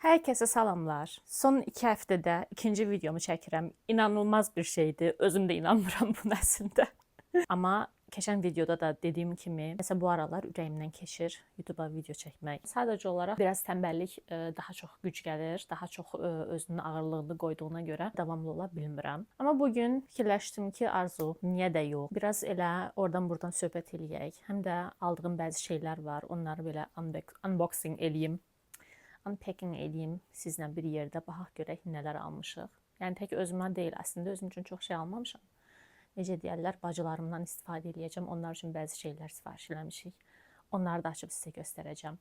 Herkese salamlar. Son 2 həftədə ikinci videomu çəkirəm. İnanılmaz bir şeydir. Özüm də inanmıram buna əslində. Amma keçən videoda da dediyim kimi, məsələn bu aralar ürəyimdən keçir YouTube-a video çəkmək. Sadəcə olaraq biraz tənbəllik daha çox güc gəlir, daha çox özünün ağırlığını qoyduğuna görə davamlı ola bilmirəm. Amma bu gün fikirləşdim ki, Arzu, niyə də yox? Biraz elə oradan-burdan söhbət eləyək. Həm də aldığım bəzi şeylər var. Onları belə unboxing eləyim. Unpacking eləyim sizlə bir yerdə, baxaq görək nələr almışıq. Yəni tək özümə deyil, əslində özüm üçün çox şey almamışam. Necə deyərlər, bacılarımdan istifadə eləyəcəm. Onlar üçün bəzi şeylər sifariş eləmişik. Onları da açıb sizə göstərəcəm.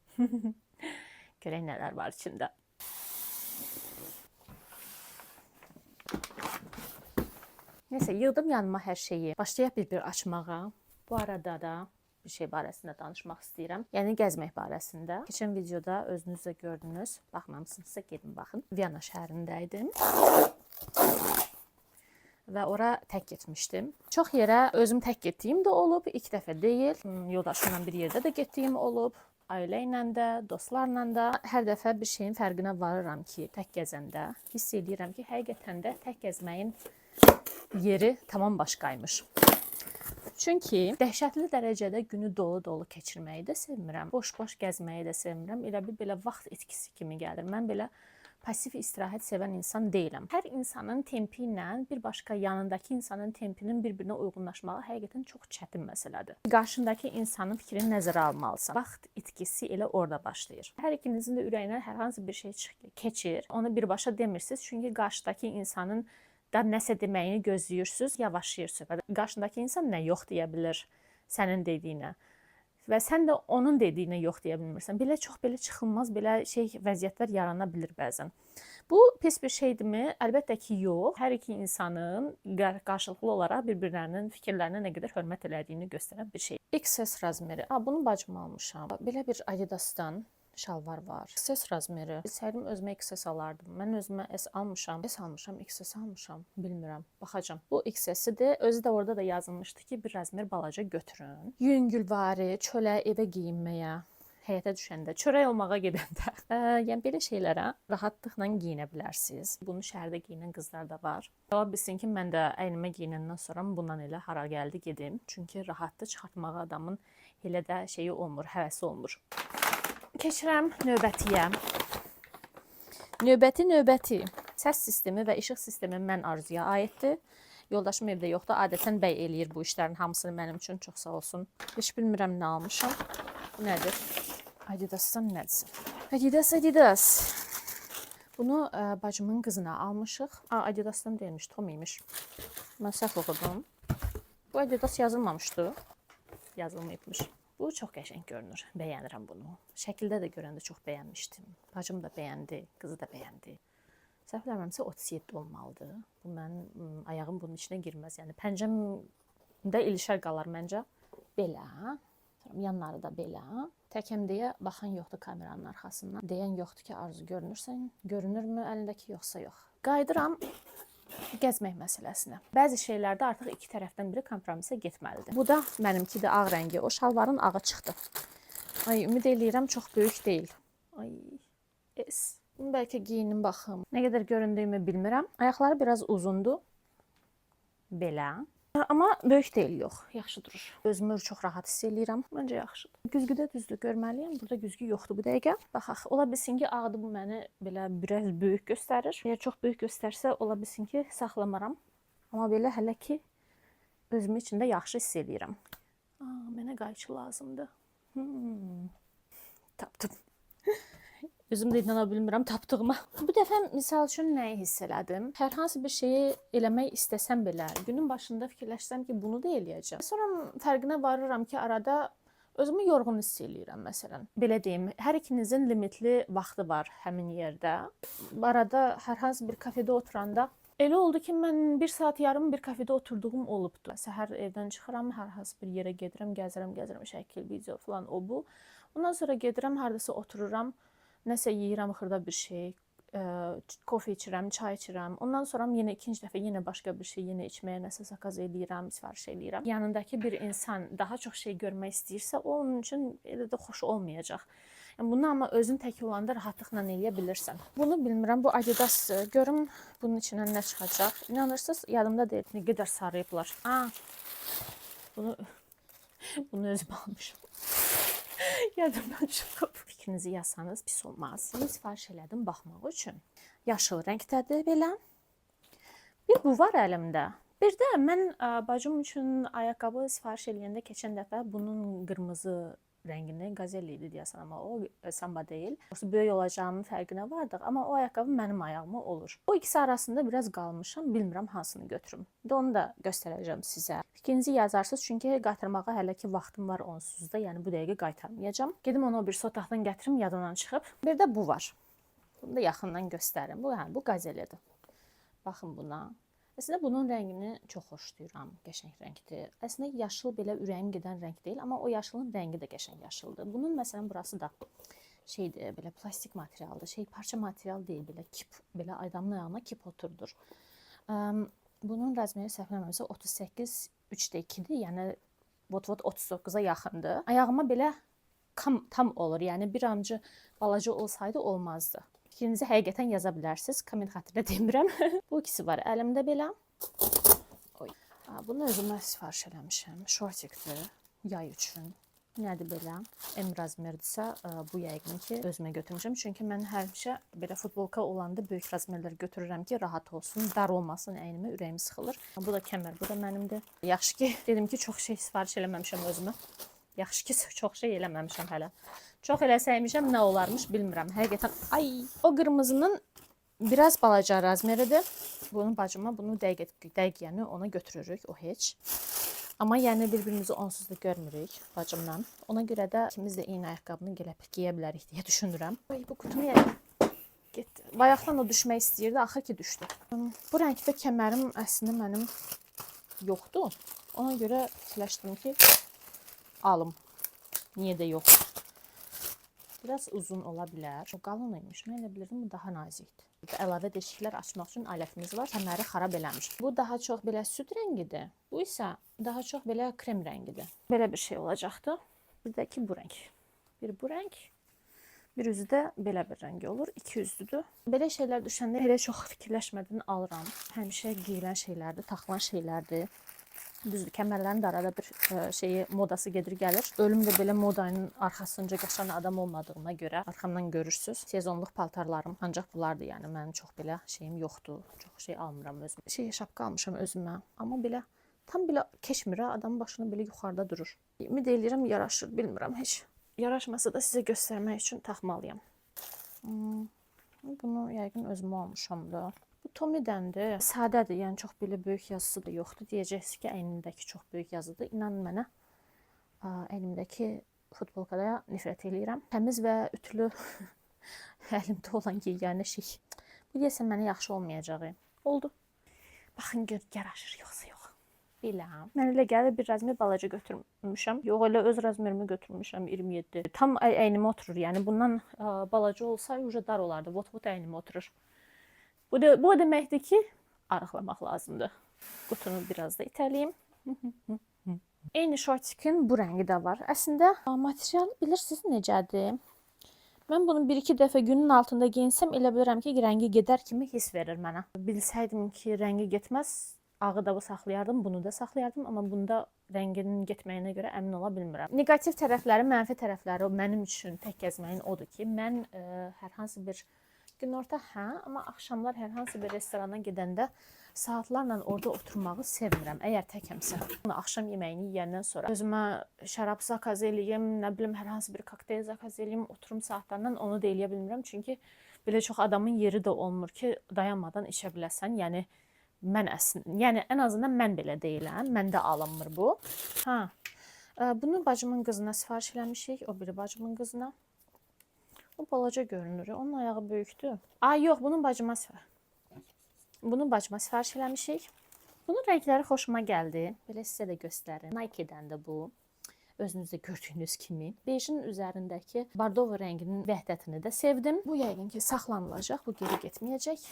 Görək nələr var içində. Neysə, yığdım yanıma hər şeyi. Başlayaq bir-bir açmağa. Bu arada da bir şey barəsində danışmaq istəyirəm. Yəni gəzmək barəsində. Keçən videoda özünüz də gördünüz. Baxmamısınızsa gedin baxın. Viyana şəhərində idim. Və ora tək getmişdim. Çox yerə özüm tək getdiyim də olub, ilk dəfə deyil. Yoldaşımla bir yerdə də getdiyim olub. Ailə ilə də, dostlarla da. Hər dəfə bir şeyin fərqinə varıram ki, tək gəzəndə hiss edirəm ki, həqiqətən də tək gəzməyin yeri tamam başqaymış. Çünki dəhşətli dərəcədə günü dolu-dolu keçirməyi də sevmirəm. Boş-boş gəzməyi də sevmirəm. Elə bir belə vaxt itkisi kimi gəlir. Mən belə pasiv istirahət sevən insan deyiləm. Hər insanın tempi ilə bir başqa yanındakı insanın tempinin bir-birinə uyğunlaşmağı həqiqətən çox çətin məsələdir. Qarşındakı insanın fikrini nəzərə almalısan. Vaxt itkisi elə orada başlayır. Hər ikinizin də ürəyinə hər hansı bir şey keçir. Onu birbaşa demirsiniz. Çünki qarşıdakı insanın da nəsə deməyini gözləyirsiniz, yavaşlayırsınız. Qarşındakı insan nə yox deyə bilər sənin dediyinə. Və sən də onun dediyinə yox deyə bilmirsən. Belə çox belə çıxılmaz belə vəziyyətlər yarana bilər bəzən. Bu pis bir şeydirmi? Əlbəttə ki, yox. Hər iki insanın qarşılıqlı olaraq bir-birlərinin fikirlərinə nə qədər hörmət elədiyini göstərən bir şey. XS razmeri. Bunu bacım almışam. Belə bir Adidasdan şalvar var. XS razmeri. İstəyirdim özümə XS alardım. Mən özümə S almışam. S almışam, XS almışam. Bilmirəm. Baxacam. Bu XS-dir. Özü də orada da yazılmışdı ki, bir razmer balaca götürün. Yüngülvari, çölə, evə geyinməyə, həyətə düşəndə, çörək olmağa gedəndə. Yəni belə şeylərə rahatlıqla geyinə bilərsiniz. Bunu şəhərdə geyinən qızlar da var. Ola bilsin ki, mən də əynimə geyinəndən sonra bundan elə hara gəldi gedim. Çünki rahatlı çıxartmağa adamın elə də şeyi olmur, həvəsi olmur. Keçirəm növbətiyə. Növbəti. Səs sistemi və işıq sistemi mən Arzuya aiddir. Yoldaşım evdə yoxdur. Adətən bəy eləyir bu işlərin hamısını mənim üçün. Çox sağ olsun. Heç bilmirəm nə almışam. Bu nədir? Adidasdan nədir? Adidas. Bunu bacımın qızına almışıq. Adidasdan deyilmiş, Tommy'miş. Mən səhv oxudum. Bu Adidas yazılmamışdı. Yazılmayıbmış. Bu çox qəşəng görünür. Bəyənirəm bunu. Şəkildə də görəndə çox bəyənmişdim. Bacım da bəyəndi, qızı da bəyəndi. Səhv eləmirəmsə 37 olmalıdır. Bu mənim ayağım bunun içinə girməz. Yəni pəncəmdə ilişər qalar məncə. Belə. Yanları da belə. Təkəm deyə baxan yoxdur kameranın arxasından. Deyən yoxdur ki, Arzu görünürsən. Görünürmü əlindəki yoxsa yox. Qayıdıram gəzmək məsələsinə. Bəzi şeylərdə artıq iki tərəfdən biri kompromisə getməlidir. Bu da mənimki də ağ rəngi. O şalvarın ağı çıxdı. Ay, ümid eləyirəm çox böyük deyil. Ay, bunu bəlkə geyinim baxım. Nə qədər göründüyümü bilmirəm. Ayaqları biraz uzundur. Belə. Amma böyük deyil, yox. Yaxşı durur. Özümü çox rahat hiss eləyirəm. Məncə yaxşıdır. Güzgüdə düzdür görməliyəm. Burada güzgü yoxdur bu dəqiqə. Baxaq. Ola bilsin ki, ağdı bu məni belə biraz böyük göstərir. Əgər çox böyük göstərsə, ola bilsin ki, saxlamaram. Amma belə hələ ki, özümü içində yaxşı hiss eləyirəm. Mənə qayçı lazımdır. Tapdım. Özüm də inana bilmirəm tapdığıma. Bu dəfə misal üçün nəyi hiss elədim? Hər hansı bir şeyi eləmək istəsəm belə, günün başında fikirləşsəm ki, bunu da eləyəcəm. Sonra fərqinə varıram ki, arada özümü yorğun hiss eləyirəm məsələn. Belə deyim, hər ikinizin limitli vaxtı var həmin yerdə. Arada hər hansı bir kafedə oturanda elə oldu ki, mən 1 saat yarım bir kafedə oturduğum olubdu. Səhər evdən çıxıram, hər hansı bir yerə gedirəm, gəzirəm, şəkil, video falan o bu. Ondan sonra gedirəm, hardasa otururam. Nəsə yeyirəm, xırda bir şey, kofe içirəm, çay içirəm. Ondan sonra yenə ikinci dəfə yenə başqa bir şey yenə içməyə nəsə zakaz eləyirəm, sifariş eləyirəm. Yanındakı bir insan daha çox şey görmək istəyirsə, o onun üçün elə də xoş olmayacaq. Yəni bunu amma özün tək olanda rahatlıqla eləyə bilirsən. Bunu bilmirəm, bu Adidas-dır. Görüm bunun içindən nə çıxacaq. İnanırsınız, yadımda deyil. Nə qədər sarıyıblar. Bunu özüm almışam. Yadımdan çıxıb. Fikrinizi yazsanız pis olmaz. Bunu sifariş elədim baxmaq üçün. Yaşıl rəngdədir belə. Bir bu var əlimdə. Bir də mən bacım üçün ayaqqabı sifariş eləyəndə keçən dəfə bunun qırmızı rəngini Gazelle idi deyəsən, amma o samba deyil. Böyük olacağının fərqinə vardıq, amma o ayaqqabı mənim ayağıma olur. O ikisi arasında biraz qalmışam, bilmirəm hansını götürüm. İndi onu da göstərəcəm sizə. Fikrinizi yazarsınız, çünki qaytarmağa hələ ki vaxtım var onsuz da, yəni bu dəqiqə qaytarmayacağam. Gedim onu bir sotaqdan gətirim, yadımdan çıxıb. Bir də bu var. Bunu da yaxından göstərim. Bu Gazelledir. Baxın buna. Əslində bunun rəngini çox xoşlayıram, qəşəng rəngdir. Əslində yaşıl belə ürəyim gedən rəng deyil, amma o yaşılın rəngi də qəşəng yaşıldır. Bunun məsələn burası da şeydir, belə plastik materialdır, parça material deyil, belə kip, belə adamın ayağına kip oturdur. Bunun razmeri səhvləmirəmsə 38,3-2-dir, yəni vot 39-a yaxındır. Ayağıma belə tam olur, yəni bir amcı balaca olsaydı olmazdı. Fikrinizi həqiqətən yaza bilərsiniz. Komment xatirinə demirəm. Bu ikisi var əlimdə belə. Bunu özümə sifariş eləmişəm. Şortikdir, yay üçün. Nədir belə? M razmerdirsə, bu yəqin ki özümə götürmüşəm. Çünki mən həmişə belə futbolka olanda böyük razmerlər götürürəm ki, rahat olsun, dar olmasın əynimə, ürəyim sıxılır. Bu da kəmər, bu da mənimdir. Yaxşı ki, dedim ki, çox şey sifariş eləməmişəm özümə. Yaxşı ki, çox şey eləməmişəm hələ. Çox eləsəymişəm nə olarmış bilmirəm. Həqiqətən, o qırmızının biraz balaca razmeridir. Bunun bacıma bunu dəqiq yəni ona götürürük, o heç. Amma yəni bir-birimizi onsuz da görmürük bacımla. Ona görə də ikimiz də eyni ayaqqabını gəlib giyə bilərik deyə düşünürəm. Bu qutumu getdi. Bayaqdan o düşmək istəyirdi, axır ki düşdü. Bu rəngdə kəmərim əslində mənim yoxdur. Ona görə fikirləşdim ki, alım. Niyə də yox? Biraz uzun ola bilər. O qalın imiş. Mən elə bilirdim, bu daha nazikdir. Əlavə deşiklər açmaq üçün alətimiz var. Kəməri xarab eləmiş. Bu daha çox belə süd rəngidir. Bu isə daha çox belə krem rəngidir. Belə bir şey olacaqdı. Bir də ki bu rəng. Bir bu rəng. Bir üzü də belə bir rəngi olur. İki üzlüdür. Belə şeylər düşəndə elə çox fikirləşmədən alıram. Həmişə geyilən şeylərdir, taxılan şeylərdir. Düzdür, kəmərlərin də arada bir modası gedir gəlir. Ölüm də belə modanın arxasınca qaçan adam olmadığına görə arxamdan görürsüz. Sezonluq paltarlarım ancaq bunlardır, yəni mənim çox belə şeyim yoxdur. Çox şey almıram özümə. Şapka almışam özümə. Amma belə tam belə keçmir, adamın başını belə yuxarıda durur. Ümid eləyirəm yaraşır, bilmirəm heç. Yaraşmasa da sizə göstərmək üçün taxmalıyam. Bunu yəqin özümə almışam da. Bu Tommy'dəndir. Sadədir, yəni çox belə böyük yazısı da yoxdur. Deyəcəksiniz ki, əynimdəki çox böyük yazıdır. İnanın mənə, əynimdəki futbolkada nifrət eləyirəm. Təmiz və ütülü əlimdə olan yeganə şey. Bu deyəsən mənə yaxşı olmayacaq. Oldu. Baxın gör, yaraşır yoxsa yox. Belə. Mən elə gəlir bir razmer balaca götürmüşəm. Yox, elə öz razmerimi götürmüşəm 27. Tam əynimə oturur. Yəni bundan balaca olsa uca dar olardı. Vot əynimə oturur. Bu deməkdir ki, arıqlamaq lazımdır. Qutunu biraz da itəliyim. Eyni şortikin bu rəngi də var. Əslində, material bilirsiniz necədir? Mən bunu bir-iki dəfə günün altında giyinsəm, elə bilirəm ki, rəngi gedər kimi hiss verir mənə. Bilsəydim ki, rəngi getməz, ağı da bu saxlayardım, bunu da saxlayardım. Amma bunda rənginin getməyinə görə əmin ola bilmirəm. Negativ tərəfləri, mənfi tərəfləri mənim üçün tək gəzməyin odur ki, mən hər hansı bir günorta amma axşamlar hər hansı bir restorana gedəndə saatlarla orada oturmağı sevmirəm. Əgər təkəmsə, axşam yeməyini yeyəndən sonra özümə şərab zakaz eləyim, nə bilim hər hansı bir kokteyl zakaz eləyim, oturum saatlarla onu da eləyə bilmirəm. Çünki belə çox adamın yeri də olmur ki, dayanmadan içə biləsən. Yəni ən azından mən belə deyiləm. Məndə alınmır bu. Bunu bacımın qızına sifariş eləmişik, o biri bacımın qızına. O balaca görünür. Onun ayağı böyükdür. Yox, bunun bacıma sifariş eləmişik. Bunun rəngləri xoşuma gəldi. Belə sizə də göstərim. Nike-dən də bu. Özünüzdə gördüyünüz kimi. Bejin üzərindəki bordovo rənginin vəhdətini də sevdim. Bu yəqin ki saxlanılacaq. Bu geri getməyəcək.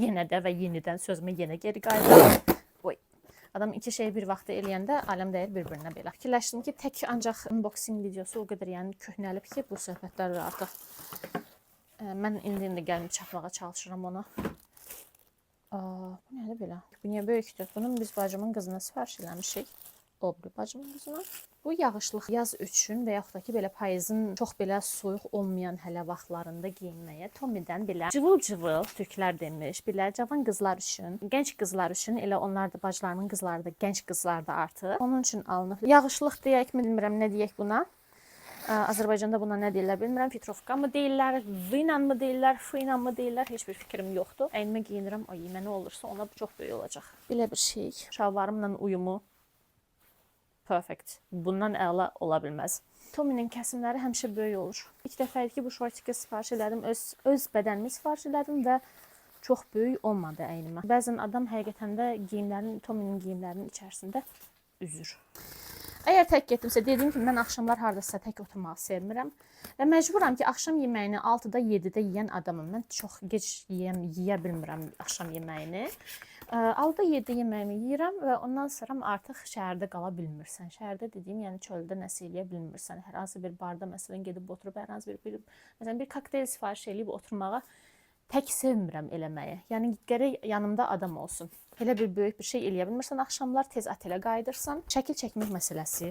Yenə də və yenidən sözümə yenə geri qayıdır. Adam iki şeyi bir vaxtda eləyəndə aləm dəyir bir-birinə belə. Fikirləşdim ki, tək ancaq unboxing videosu o qədər yəni köhnəlib ki, bu söhbətlər də artıq mən indi gəlib çatmağa çalışıram ona. Bu nədir belə? Bu niyə böyükdür? Bunu biz bacımın qızına sifariş eləmişik. O bir bacımın qızına. Bu yağışlıq yaz üçün və yaxud da ki, belə payızın çox belə soyuq olmayan hələ vaxtlarında geyinməyə Tommy'dən belə cıvıl-cıvıl türklər demiş, belə cavan qızlar üçün, gənc qızlar üçün, elə onlar da bacılarının qızları da, gənc qızlar da artıq. Onun üçün alınıb. Yağışlıq deyək, bilmirəm nə deyək buna. Azərbaycanda buna nə deyirlər bilmirəm. Petrovka mı deyirlər, vıyla mı deyirlər, fıyla mı deyirlər, heç bir fikrim yoxdur. Əynimə geyinirəm, o yemək nə olursa ona çox böyük olacaq. Belə bir şey. Şalvarımla uyumu perfect. Bundan əla ola bilməz. Tommy'nin kəsimləri həmişə böyük olur. İlk dəfə idi ki, bu şortiki sifariş elədim. Öz bədənimi sifariş elədim və çox böyük olmadı əynimə. Bəzən adam həqiqətən də geyimlərin, Tommy'nin geyimlərinin içərisində üzür. Əgər tək getdimsə, dediyim kimi, mən axşamlar hardasa tək oturmağı sevmirəm. Və məcburam ki, axşam yeməyini 6-da, 7-də yeyən adamım. Mən çox gec yeyə bilmirəm axşam yeməyini. 6-da, 7-də yeməyimi yeyirəm və ondan sonra artıq şəhərdə qala bilmirsən. Şəhərdə dediyim, yəni çöldə nəsə eləyə bilmirsən. Hər hansı bir barda məsələn gedib oturub, hər hansı məsələn bir kokteyl sifariş eləyib oturmağa tək sevmirəm eləməyi. Yəni gərək yanımda adam olsun. Elə bir böyük bir şey eləyə bilmirsən, axşamlar tez otelə qayıdırsan. Şəkil çəkmək məsələsi,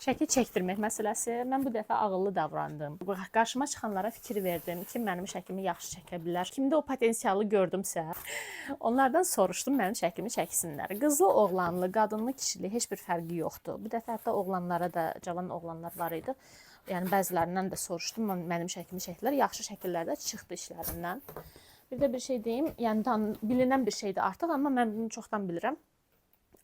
şəkil çəkdirmək məsələsi. Mən bu dəfə ağıllı davrandım. Qarşıma çıxanlara fikir verdim. Kim mənim şəklimi yaxşı çəkə bilər? Kimdə o potensialı gördümsə, onlardan soruşdum mənim şəklimi çəksinlər. Qızlı, oğlanlı, qadınlı, kişili heç bir fərqi yoxdur. Bu dəfə hətta oğlanlara da, cavan oğlanlar var idi. Yəni bəzilərindən də soruşdum, mənim şəklimi çəkdilər. Yaxşı şəkillər də çıxdı işlərindən. Bir də bir şey deyim, yəni bilinən bir şeydir artıq, amma mən bunu çoxdan bilirəm.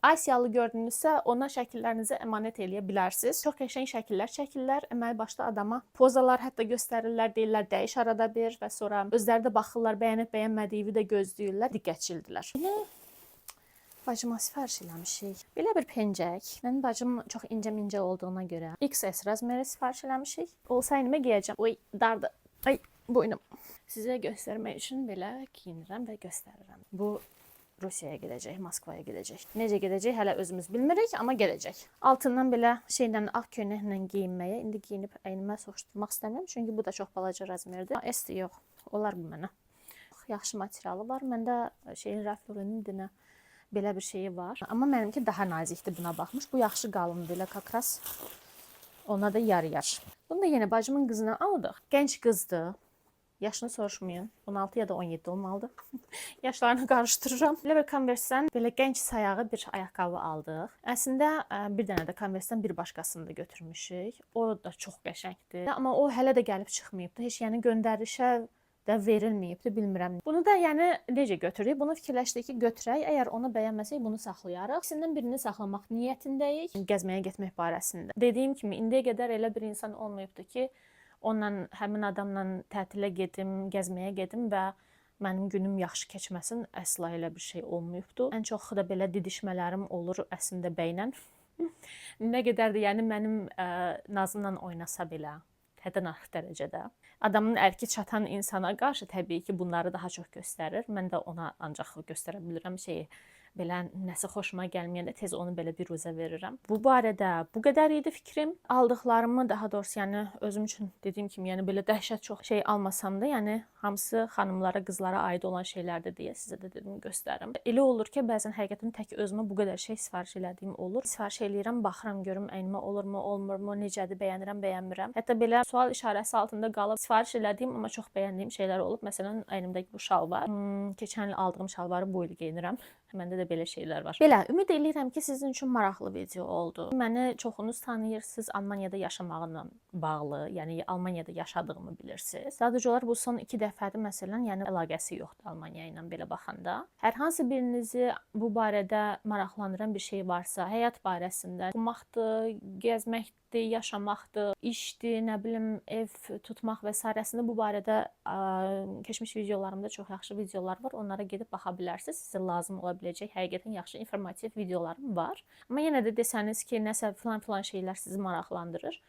Asiyalı gördünüzsə, ona şəkillərinizi əmanət eləyə bilərsiniz. Çox qəşəng şəkillər çəkirlər, əməli başda adama pozalar hətta göstərirlər, deyirlər dəyiş arada bir və sonra özləri də baxırlar, bəyənib bəyənmədiyi də gözləyirlər, diqqətçildirlər. Bacıma sifariş eləmişik. Belə bir pencək. Mənim bacım çox incə-mincə olduğuna görə XS razmeri sifariş eləmişik. Olsa əynimə geyəcəm. Oy, dardı. Ay, boynum. Sizə göstərmək üçün belə giyinirəm və göstərirəm. Bu Rusiyaya gedəcək, Moskvaya gedəcək. Necə gedəcək hələ özümüz bilmirik, amma gedəcək. Altından belə şeylə, ağ köynəklə geyinməyə indi geyinib əynimə soxuşdurmaq istəmirəm, çünki bu da çox balaca razmerdir. S yox, olar bu mənə. Yaxşı materialı var. Məndə Ralph Lauren'in belə bir şeyi var. Amma mənimki daha nazikdir buna baxmış. Bu yaxşı qalındır elə kakras. Ona da yarayar. Bunu da yenə bacımın qızına aldıq. Gənc qızdır. Yaşını soruşmayın. 16 ya da 17 olmalıdır. Yaşlarını qarışdırıram. Belə bir Converse-dən belə gənc sayağı bir ayaqqabı aldıq. Əslində bir dənə də Converse-dən bir başqasını da götürmüşük. O da çox qəşəngdir. Amma o hələ də gəlib çıxmayıbdı. Heç yəni göndərişə də verilməyibdi, bilmirəm. Bunu da yəni necə götürürük? Bunu fikirləşdik ki, götürək. Əgər onu bəyənməsək, bunu saxlayarıq. İkisindən birini saxlamaq niyyətindəyik. Gəzməyə getmək barəsində. Dediyim kimi, indiyə qədər elə bir insan olmayıbdı ki, onunla, həmin adamla tətilə gedim, gəzməyə gedim və mənim günüm yaxşı keçməsin. Əsla elə bir şey olmayıbdı. Ən çox da belə didişmələrim olur əslində bəylə. Nə qədər də yəni mənim nazımla oynasa belə, həddən artıq dərəcədə. Adamın ərki çatan insana qarşı təbii ki, bunları daha çox göstərir. Mən də ona ancaq göstərə bilirəm şeyi. Belə nəsə xoşuma gəlməyəndə tez onu belə bir ruzə verirəm. Bu barədə bu qədər idi fikrim. Aldıqlarımı daha doğrusu yəni özüm üçün dediyim kimi yəni belə dəhşət çox şey almasam da, yəni hamısı xanımlara, qızlara aid olan şeylərdir deyə sizə də dedim göstərim. Elə olur ki, bəzən həqiqətən tək özümə bu qədər şey sifariş elədiyim olur. Sifariş eləyirəm, baxıram görüm əynimə olurmu, olmurmu, necədir, bəyənirəm, bəyənmirəm. Hətta belə sual işarəsi altında qalıb sifariş elədiyim amma çox bəyəndiyim şeylər olub. Məsələn, əynimdəki bu şalvar. Keçən il aldığım şalvarı bu il geyinirəm. Məndə də belə şeylər var. Belə, ümid edirəm ki, sizin üçün maraqlı video oldu. Məni çoxunuz tanıyırsınız, Almaniyada yaşamağımla bağlı, yəni Almaniyada yaşadığımı bilirsiniz. Sadəcə olaraq bu son 2 dəfədir məsələn, yəni əlaqəsi yoxdur Almaniya ilə belə baxanda. Hər hansı birinizi bu barədə maraqlandıran bir şey varsa, həyat barəsində, oxumaqdır, gəzməkdir, yaşamaqdır, işdir, nə bilim, ev tutmaq və s. bu barədə keçmiş videolarımda çox yaxşı videolar var. Onlara gedib baxa bilərsiniz. Sizə lazım ola biləcək həqiqətən yaxşı informativ videolarım var. Amma yenə də desəniz ki, nəsə filan şeylər sizi maraqlandırır.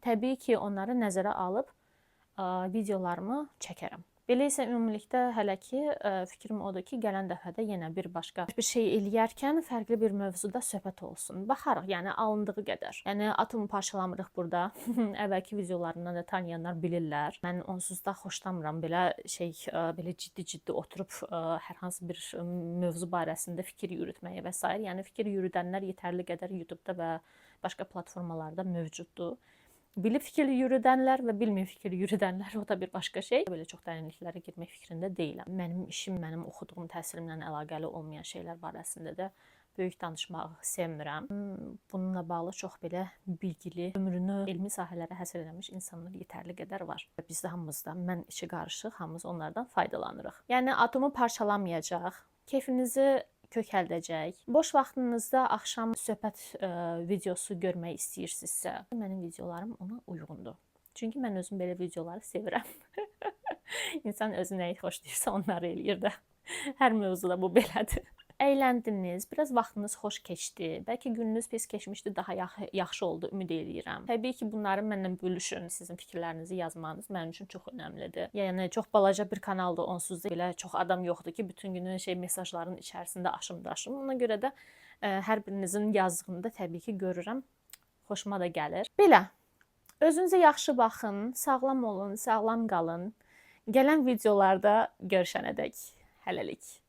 Təbii ki, onları nəzərə alıb videolarımı çəkərəm. Belə isə ümumilikdə hələ ki fikrim odur ki, gələn dəfədə yenə bir başqa bir şey eləyərkən fərqli bir mövzuda söhbət olsun. Baxarıq, yəni alındığı qədər. Yəni atomu parçalamırıq burada. Əvvəlki videolarımdan da tanıyanlar bilirlər. Mən onsuz da xoşlamıram belə belə ciddi oturub hər hansı bir mövzu barəsində fikir yürütməyə və s. Yəni fikir yürüdənlər yetərli qədər YouTube-da və başqa platformalarda mövcuddur. Bilib fikir yürüdənlər və bilməyib fikir yürüdənlər o da bir başqa şey. Belə çox dərinliklərə girmək fikrində deyiləm. Mənim işim, mənim oxuduğum təhsilimlə əlaqəli olmayan şeylər barəsində də böyük danışmağı sevmirəm. Bununla bağlı çox belə bilgili, ömrünü elmi sahələrə həsr etmiş insanlar yetərli qədər var. Biz də hamımızda, mən içi qarışıq, hamımız onlardan faydalanırıq. Yəni atomu parçalamayacaq, keyfinizi kökəldəcək. Boş vaxtınızda axşam söhbət videosu görmək istəyirsinizsə, mənim videolarım ona uyğundur. Çünki mən özüm belə videoları sevirəm. İnsan özü nəyi xoşlayırsa onları eləyir də. Hər mövzuda bu belədir. Əyləndiniz, biraz vaxtınız xoş keçdi. Bəlkə gününüz pis keçmişdi, daha yaxşı oldu, ümid eləyirəm. Təbii ki, bunları mənlə bölüşün, sizin fikirlərinizi yazmanız mənim üçün çox önəmlidir. Yəni çox balaca bir kanaldır, onsuz da belə çox adam yoxdur ki, bütün günü mesajların içərisində aşım-daşım. Ona görə də hər birinizin yazdığını da təbii ki, görürəm. Xoşuma da gəlir. Belə, özünüzə yaxşı baxın, sağlam olun, sağlam qalın. Gələn videolarda görüşənədək hələlik.